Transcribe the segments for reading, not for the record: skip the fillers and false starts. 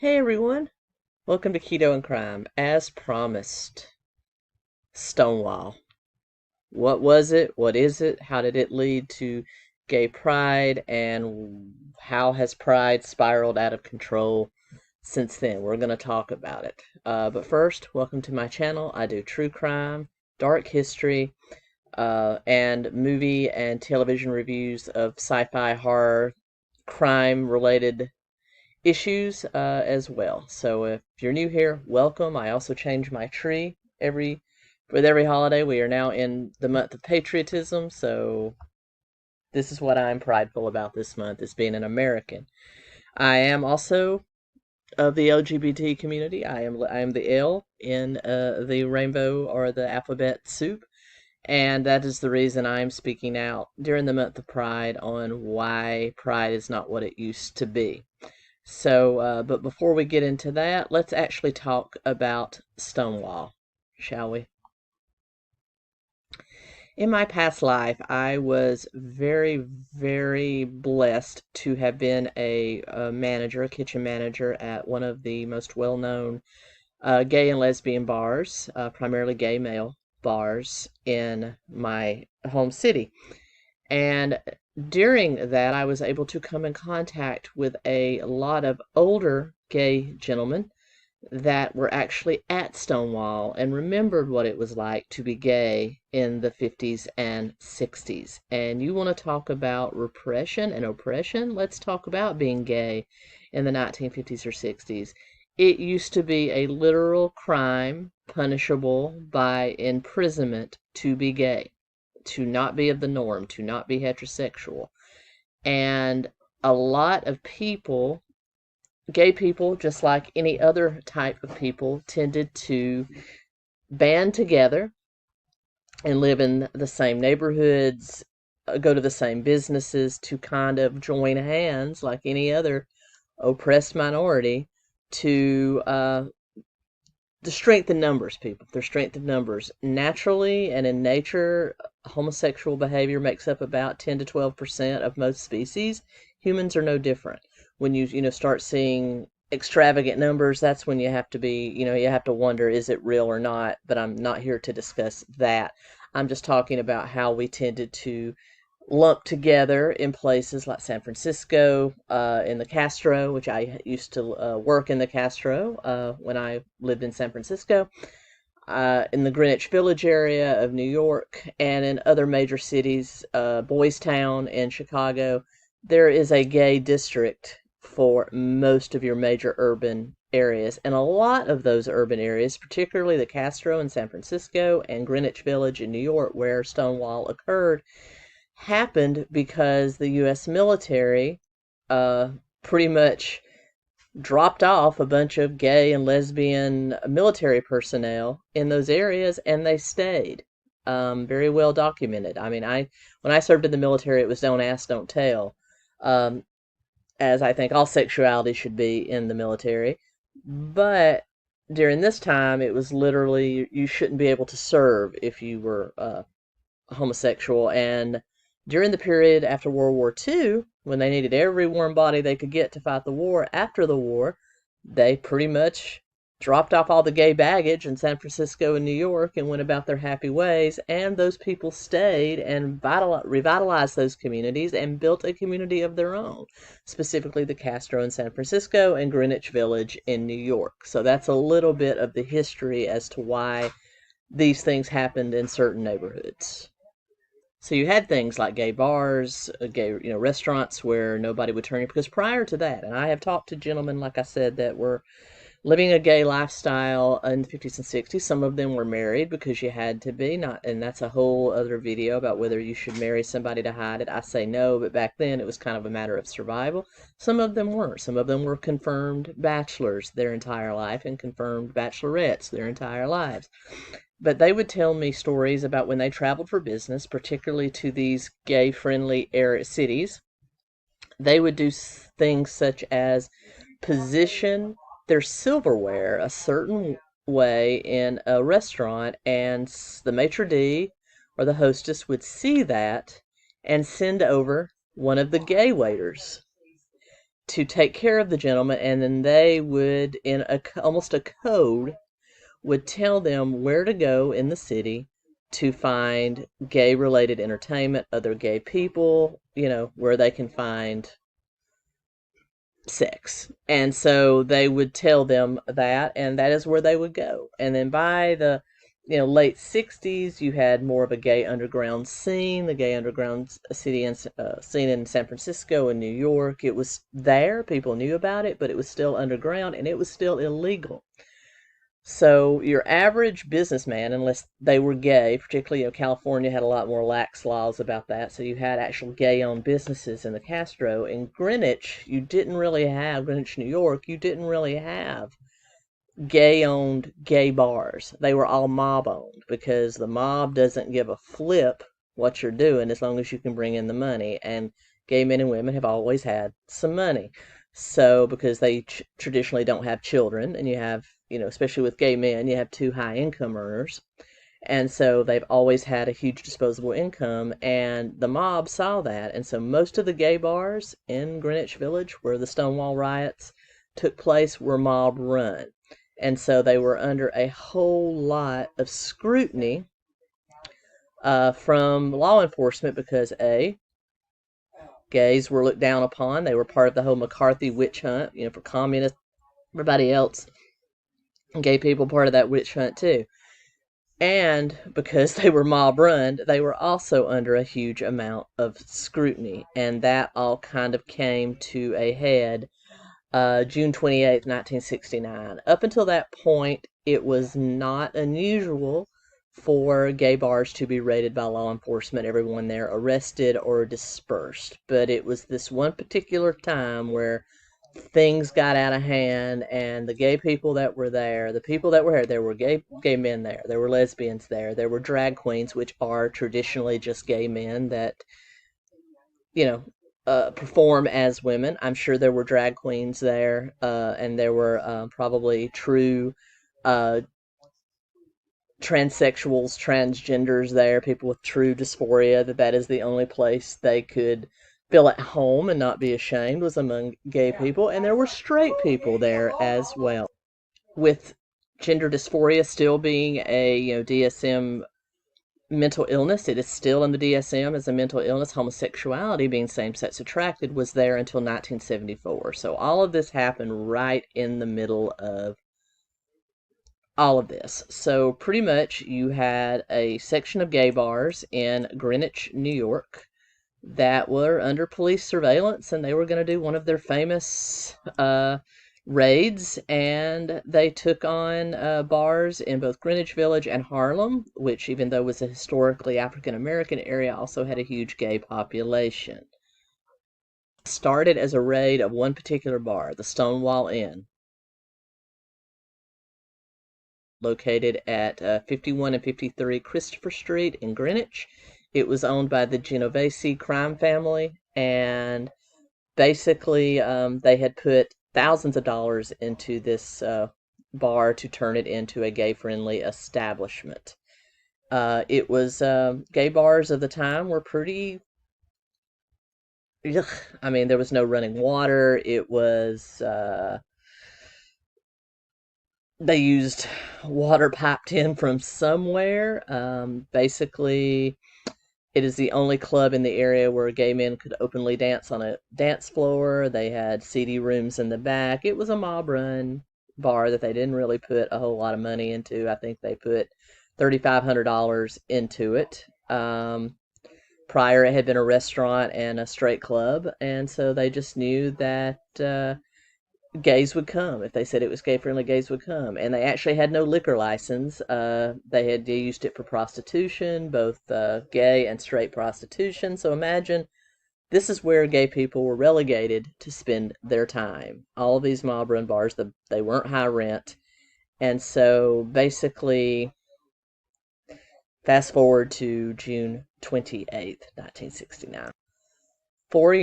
Hey everyone, welcome to Keto and Crime. As promised, Stonewall. What was it? What is it? How did it lead to gay pride? And how has pride spiraled out of control since then? We're going to talk about it. But first, welcome to my channel. I do true crime, dark history, and movie and television reviews of sci-fi, horror, crime-related issues as well. So if you're new here, welcome. I also change my tree with every holiday. We are now in the month of patriotism, so this is what I'm prideful about this month, is being an American. I am also of the LGBT community. I am the L in the rainbow or the alphabet soup. And that is the reason I'm speaking out during the month of Pride on why Pride is not what it used to be. So, but before we get into that, let's actually talk about Stonewall, shall we? In my past life, I was very, very blessed to have been a manager, a kitchen manager at one of the most well-known gay and lesbian bars, primarily gay male bars in my home city. And during that, I was able to come in contact with a lot of older gay gentlemen that were actually at Stonewall and remembered what it was like to be gay in the 50s and 60s. And you want to talk about repression and oppression? Let's talk about being gay in the 1950s or 60s. It used to be a literal crime punishable by imprisonment to be gay, to not be of the norm, to not be heterosexual. And a lot of people, gay people, just like any other type of people, tended to band together and live in the same neighborhoods, go to the same businesses to kind of join hands like any other oppressed minority to the strength in numbers, people. Their strength in numbers. Naturally and in nature, homosexual behavior makes up about 10 to 12% of most species. Humans are no different. When you start seeing extravagant numbers, that's when you have to be, you have to wonder, is it real or not? But I'm not here to discuss that. I'm just talking about how we tended to lumped together in places like San Francisco, in the Castro, which I used to work in the Castro when I lived in San Francisco, in the Greenwich Village area of New York, and in other major cities, Boys Town in Chicago. There is a gay district for most of your major urban areas, and a lot of those urban areas, particularly the Castro in San Francisco and Greenwich Village in New York, where Stonewall occurred, happened because the U.S. military pretty much dropped off a bunch of gay and lesbian military personnel in those areas, and they stayed. Very well documented. I mean, when I served in the military, it was don't ask, don't tell, as I think all sexuality should be in the military. But during this time, it was literally you shouldn't be able to serve if you were homosexual. And during the period after World War II, when they needed every warm body they could get to fight the war, after the war, they pretty much dropped off all the gay baggage in San Francisco and New York and went about their happy ways. And those people stayed and revitalized those communities and built a community of their own, specifically the Castro in San Francisco and Greenwich Village in New York. So that's a little bit of the history as to why these things happened in certain neighborhoods. So you had things like gay bars, gay restaurants where nobody would turn you, because prior to that, and I have talked to gentlemen, like I said, that were living a gay lifestyle in the 50s and 60s. Some of them were married because you had to be, not, and that's a whole other video about whether you should marry somebody to hide it. I say no, but back then it was kind of a matter of survival. Some of them weren't. Some of them were confirmed bachelors their entire life and confirmed bachelorettes their entire lives. But they would tell me stories about when they traveled for business, particularly to these gay-friendly cities. They would do things such as position their silverware a certain way in a restaurant, and the maitre d' or the hostess would see that and send over one of the gay waiters to take care of the gentleman, and then they would, in almost a code, would tell them where to go in the city to find gay-related entertainment, other gay people, where they can find sex. And so they would tell them that, and that is where they would go. And then by the late 60s, you had more of a gay underground scene, the gay underground scene in San Francisco and New York. It was there, people knew about it, but it was still underground, and it was still illegal. So your average businessman, unless they were gay, particularly California had a lot more lax laws about that, so you had actual gay-owned businesses in the Castro. In Greenwich, Greenwich, New York, you didn't really have gay-owned gay bars. They were all mob-owned, because the mob doesn't give a flip what you're doing as long as you can bring in the money, and gay men and women have always had some money. So, because they traditionally don't have children, and you have, especially with gay men, you have two high income earners. And so they've always had a huge disposable income, and the mob saw that. And so most of the gay bars in Greenwich Village, where the Stonewall riots took place, were mob run. And so they were under a whole lot of scrutiny from law enforcement, because gays were looked down upon. They were part of the whole McCarthy witch hunt, for communists, everybody else. Gay people part of that witch hunt too. And because they were mob run, they were also under a huge amount of scrutiny. And that all kind of came to a head June 28th, 1969. Up until that point, it was not unusual for gay bars to be raided by law enforcement, everyone there arrested or dispersed. But it was this one particular time where things got out of hand, and the gay people that were there, there were gay men there were lesbians there were drag queens, which are traditionally just gay men that, perform as women. I'm sure there were drag queens there, and there were probably true transsexuals, transgenders there, people with true dysphoria, that is the only place they could feel at home and not be ashamed, was among gay people. And there were straight people there as well. With gender dysphoria still being a DSM mental illness, it is still in the DSM as a mental illness. Homosexuality, being same-sex attracted, was there until 1974. So all of this happened right in the middle of all of this. So pretty much you had a section of gay bars in Greenwich, New York, that were under police surveillance, and they were going to do one of their famous raids, and they took on bars in both Greenwich Village and Harlem, which, even though was a historically African-American area, also had a huge gay population. Started as a raid of one particular bar, the Stonewall Inn, located at 51 and 53 Christopher Street in Greenwich. It was owned by the 𝗳𝗏𝘂𝗍 crime family, and basically they had put thousands of dollars into this bar to turn it into a gay-friendly establishment. It was gay bars of the time were pretty. Ugh, I mean, there was no running water. It was they used water piped in from somewhere. Basically, it is the only club in the area where gay men could openly dance on a dance floor. They had seedy rooms in the back. It was a mob-run bar that they didn't really put a whole lot of money into. I think they put $3,500 into it. Prior, it had been a restaurant and a straight club, and so they just knew that gays would come. If they said it was gay-friendly, gays would come. And they actually had no liquor license. They used it for prostitution, both gay and straight prostitution. So imagine, this is where gay people were relegated to spend their time. All of these mob-run bars, they weren't high rent. And so basically, fast forward to June 28th, 1969. Four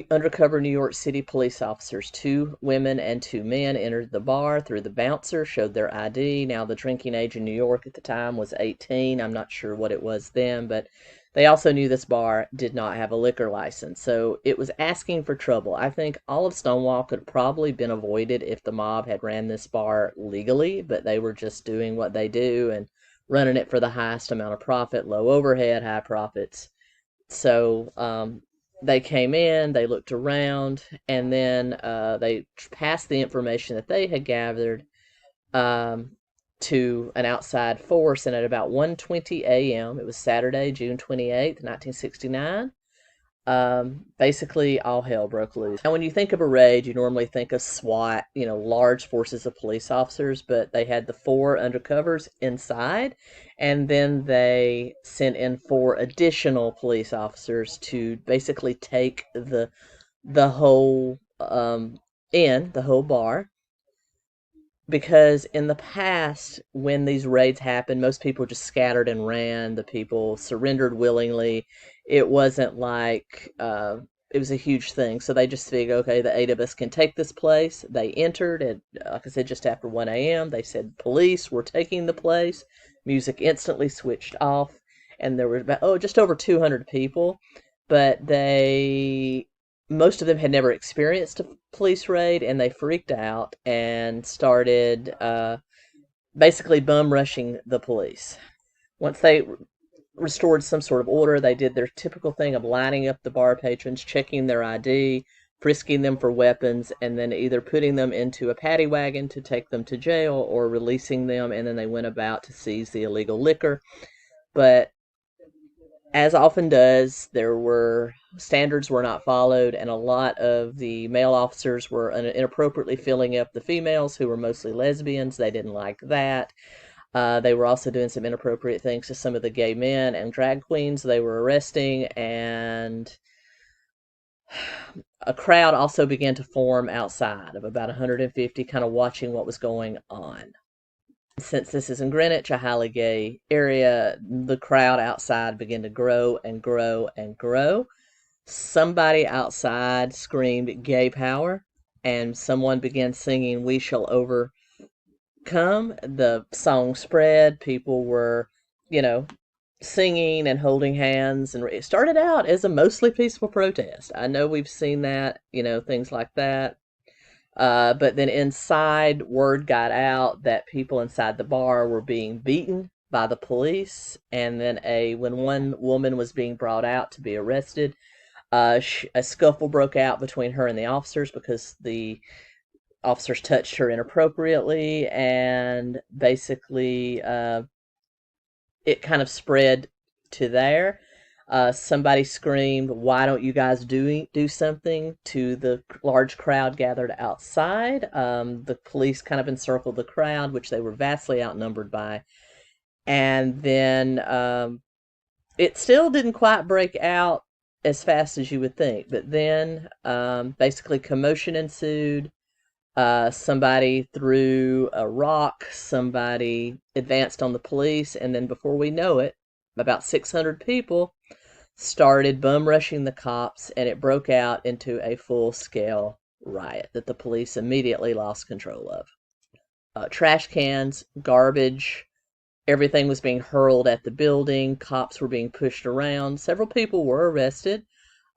undercover New York City police officers, 2 women and 2 men, entered the bar through the bouncer, showed their ID. Now, the drinking age in New York at the time was 18. I'm not sure what it was then, but They also knew this bar did not have a liquor license, so it was asking for trouble. I think all of Stonewall could have probably been avoided if the mob had ran this bar legally, but they were just doing what they do and running it for the highest amount of profit, low overhead, high profits. So they came in, they looked around, and then they passed the information that they had gathered um, to an outside force. And at about 1:20 a.m., it was Saturday, June 28th, 1969, basically all hell broke loose. Now, when you think of a raid, you normally think of SWAT, large forces of police officers, but they had the 4 undercovers inside, and then they sent in 4 additional police officers to basically take the whole the whole bar, because in the past, when these raids happened, most people just scattered and ran. The people surrendered willingly. It wasn't like it was a huge thing. So they just figured, okay, the 8 of us can take this place. They entered at, like I said, just after 1 a.m. They said, police, we're taking the place. Music instantly switched off. And there were about, just over 200 people. But most of them had never experienced a police raid, and they freaked out and started basically bum rushing the police. Once they restored some sort of order, they did their typical thing of lining up the bar patrons, checking their ID, frisking them for weapons, and then either putting them into a paddy wagon to take them to jail or releasing them, and then they went about to seize the illegal liquor. But as often does, standards were not followed, and a lot of the male officers were inappropriately filling up the females, who were mostly lesbians. They didn't like that. They were also doing some inappropriate things to some of the gay men and drag queens they were arresting, and a crowd also began to form outside of about 150, kind of watching what was going on. Since this is in Greenwich, a highly gay area, the crowd outside began to grow and grow and grow. Somebody outside screamed "gay power," and someone began singing "We Shall Overcome." The song spread. People were, singing and holding hands, and it started out as a mostly peaceful protest. I know we've seen that, things like that. But then inside, word got out that people inside the bar were being beaten by the police. And then when one woman was being brought out to be arrested, a scuffle broke out between her and the officers because the officers touched her inappropriately. And basically, it kind of spread to there. Somebody screamed, "Why don't you guys do something?" to the large crowd gathered outside. The police kind of encircled the crowd, which they were vastly outnumbered by. And then it still didn't quite break out as fast as you would think. But then basically commotion ensued. Somebody threw a rock. Somebody advanced on the police. And then before we know it, about 600 people started bum rushing the cops, and it broke out into a full-scale riot that the police immediately lost control of. Trash cans, garbage, everything was being hurled at the building. Cops were being pushed around. Several people were arrested.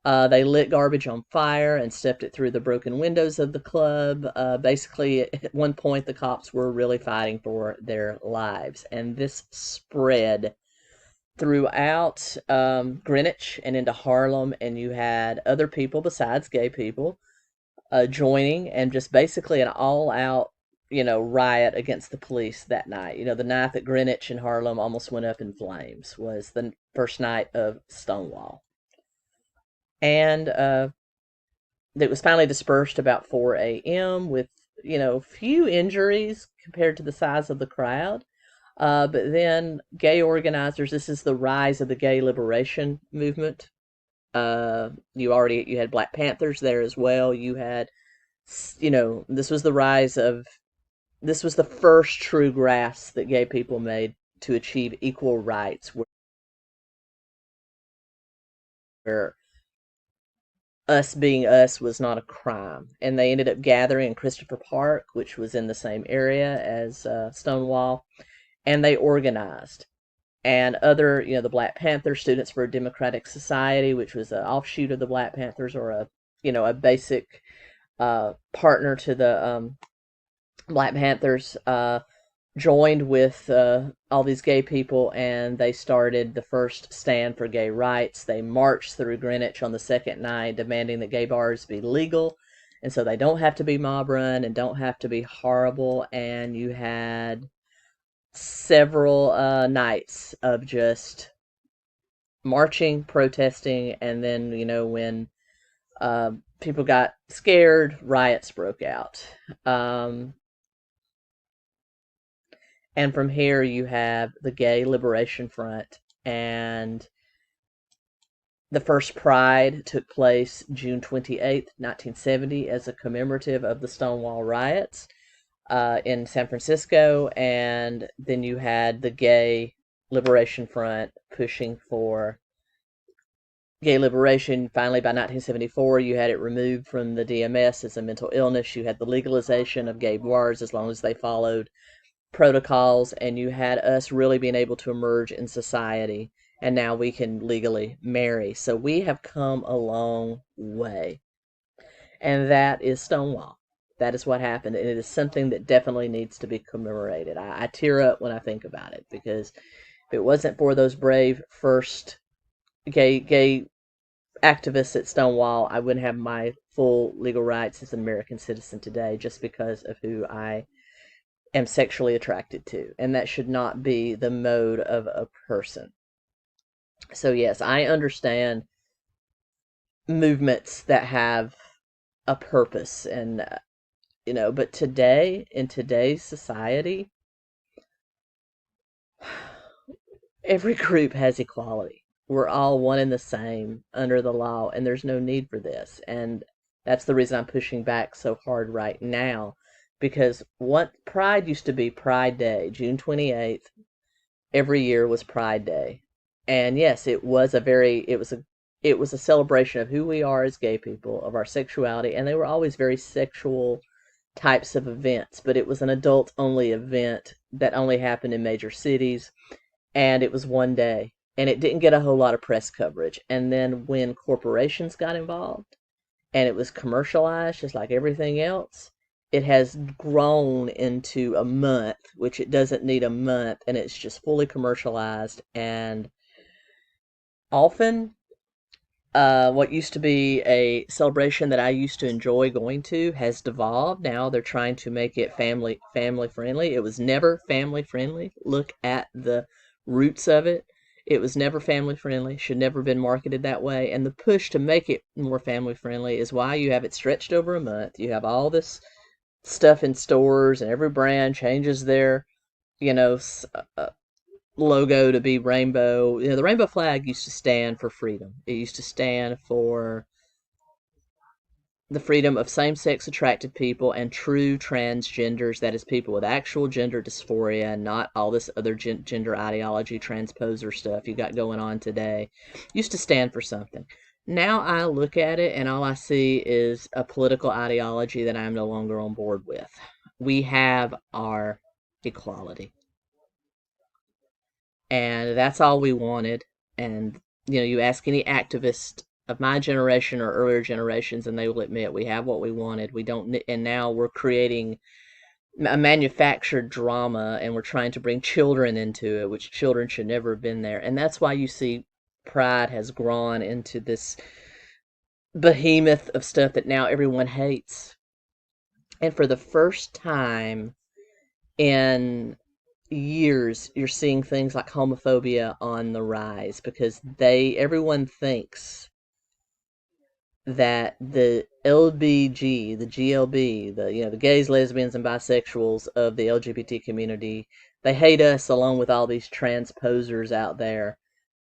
They lit garbage on fire and stepped it through the broken windows of the club. Basically, at one point, the cops were really fighting for their lives, and this spread throughout Greenwich and into Harlem, and you had other people besides gay people joining, and just basically an all-out, riot against the police that night. The night that Greenwich and Harlem almost went up in flames was the first night of Stonewall. And it was finally dispersed about 4 a.m. with, few injuries compared to the size of the crowd. But then gay organizers, this is the rise of the gay liberation movement. You had Black Panthers there as well. You had, this was the first true grasp that gay people made to achieve equal rights, where us being us was not a crime. And they ended up gathering in Christopher Park, which was in the same area as Stonewall. And they organized. and other, the Black Panther Students for a Democratic Society, which was an offshoot of the Black Panthers, or a basic partner to the Black Panthers, joined with all these gay people, and they started the first stand for gay rights. They marched through Greenwich on the second night demanding that gay bars be legal, and so they don't have to be mob run and don't have to be horrible. And you had several nights of just marching, protesting, and then, when people got scared, riots broke out. And from here you have the Gay Liberation Front, and the first Pride took place June 28th, 1970, as a commemorative of the Stonewall riots in San Francisco. And then you had the Gay Liberation Front pushing for gay liberation. Finally, by 1974, you had it removed from the DMS as a mental illness. You had the legalization of gay bars as long as they followed protocols, and you had us really being able to emerge in society, and now we can legally marry. So we have come a long way, and that is Stonewall. That is what happened, and it is something that definitely needs to be commemorated. I tear up when I think about it, because if it wasn't for those brave first gay activists at Stonewall, I wouldn't have my full legal rights as an American citizen today, just because of who I am sexually attracted to, and that should not be the mode of a person. So yes, I understand movements that have a purpose, and but today, in today's society, every group has equality. We're all one and the same under the law, and there's no need for this. And that's the reason I'm pushing back so hard right now, because what Pride used to be Pride Day, June 28th, every year was Pride Day. And yes, it was a celebration of who we are as gay people, of our sexuality, and they were always very sexual types of events, but it was an adult only event that only happened in major cities, and it was one day, and it didn't get a whole lot of press coverage. And then when corporations got involved and it was commercialized just like everything else, it has grown into a month, which it doesn't need a month, and it's just fully commercialized. And often what used to be a celebration that I used to enjoy going to has devolved. Now they're trying to make it family friendly. It was never family friendly. Look at the roots of it. It was never family friendly, should never have been marketed that way. And the push to make it more family friendly is why you have it stretched over a month. You have all this stuff in stores, and every brand changes their, logo to be rainbow. The rainbow flag used to stand for freedom. It used to stand for the freedom of same-sex attracted people and true transgenders, that is, people with actual gender dysphoria, and not all this other gender ideology transposer stuff you got going on today. Used to stand for something. Now I look at it and all I see is a political ideology that I'm no longer on board with. We have our equality, and that's all we wanted. And you ask any activist of my generation or earlier generations, and they will admit we have what we wanted. We don't, and now we're creating a manufactured drama, and we're trying to bring children into it, which children should never have been there. And that's why you see Pride has grown into this behemoth of stuff that now everyone hates. And for the first time in years, you're seeing things like homophobia on the rise, because everyone thinks that the LBG, the GLB, the gays, lesbians, and bisexuals of the LGBT community, they hate us along with all these transposers out there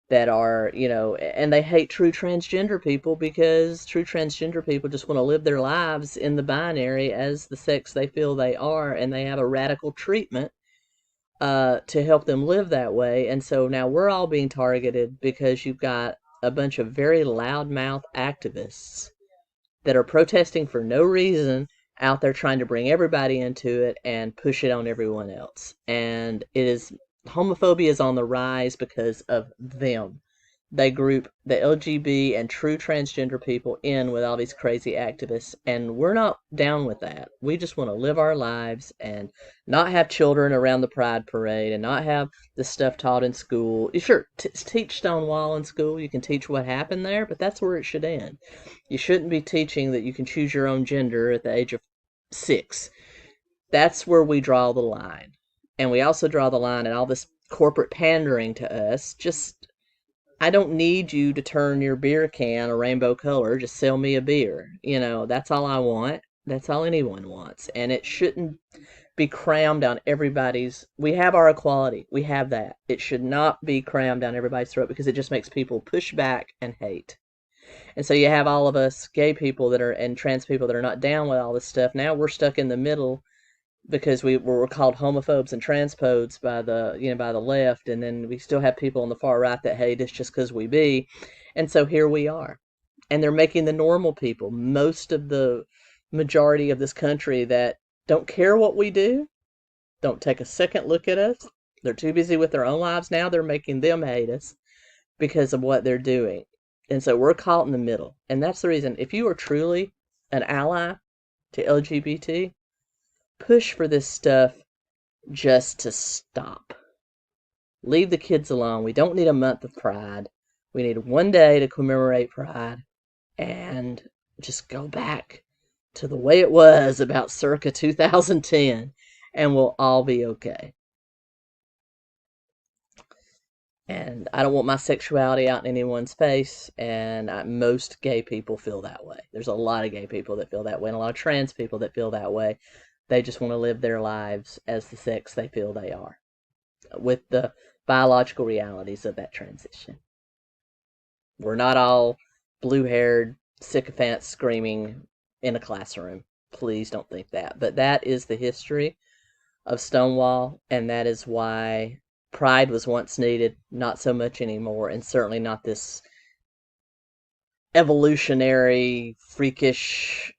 that are, and they hate true transgender people, because true transgender people just want to live their lives in the binary as the sex they feel they are, and they have a radical treatment to help them live that way. And so now we're all being targeted because you've got a bunch of very loudmouth activists that are protesting for no reason out there trying to bring everybody into it and push it on everyone else. And it is homophobia is on the rise because of them. They group the LGB and true transgender people in with all these crazy activists, and we're not down with that. We just want to live our lives and not have children around the Pride Parade and not have this stuff taught in school. Sure, teach Stonewall in school. You can teach what happened there, but that's where it should end. You shouldn't be teaching that you can choose your own gender at the age of 6. That's where we draw the line. And we also draw the line at all this corporate pandering to us. I don't need you to turn your beer can a rainbow color. Just sell me a beer. That's all I want. That's all anyone wants. And it shouldn't be crammed down everybody's. We have our equality. We have that. It should not be crammed down everybody's throat because it just makes people push back and hate. And so you have all of us gay people and trans people that are not down with all this stuff. Now we're stuck in the middle because we're called homophobes and transphobes by the left, and then we still have people on the far right that hate us just because we be. And so here we are. And they're making the normal people, most of the majority of this country that don't care what we do, don't take a second look at us. They're too busy with their own lives now. They're making them hate us because of what they're doing. And so we're caught in the middle. And that's the reason, if you are truly an ally to LGBT, push for this stuff just to stop. Leave the kids alone. We don't need a month of Pride. We need one day to commemorate Pride and just go back to the way it was about circa 2010, and we'll all be okay. And I don't want my sexuality out in anyone's face, and most gay people feel that way. There's a lot of gay people that feel that way, and a lot of trans people that feel that way. They just want to live their lives as the sex they feel they are, with the biological realities of that transition. We're not all blue-haired sycophants screaming in a classroom. Please don't think that. But that is the history of Stonewall, and that is why Pride was once needed, not so much anymore, and certainly not this evolutionary, freakish,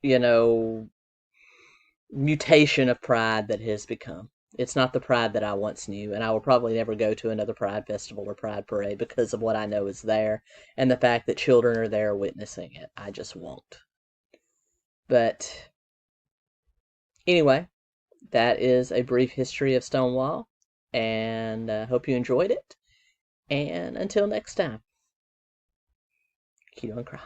mutation of Pride that has become. It's not the Pride that I once knew, and I will probably never go to another Pride festival or Pride parade because of what I know is there and the fact that children are there witnessing it. I just won't. But anyway, that is a brief history of Stonewall, and I hope you enjoyed it. And until next time, 𝗂𝘂𝘀𝗶𝗰.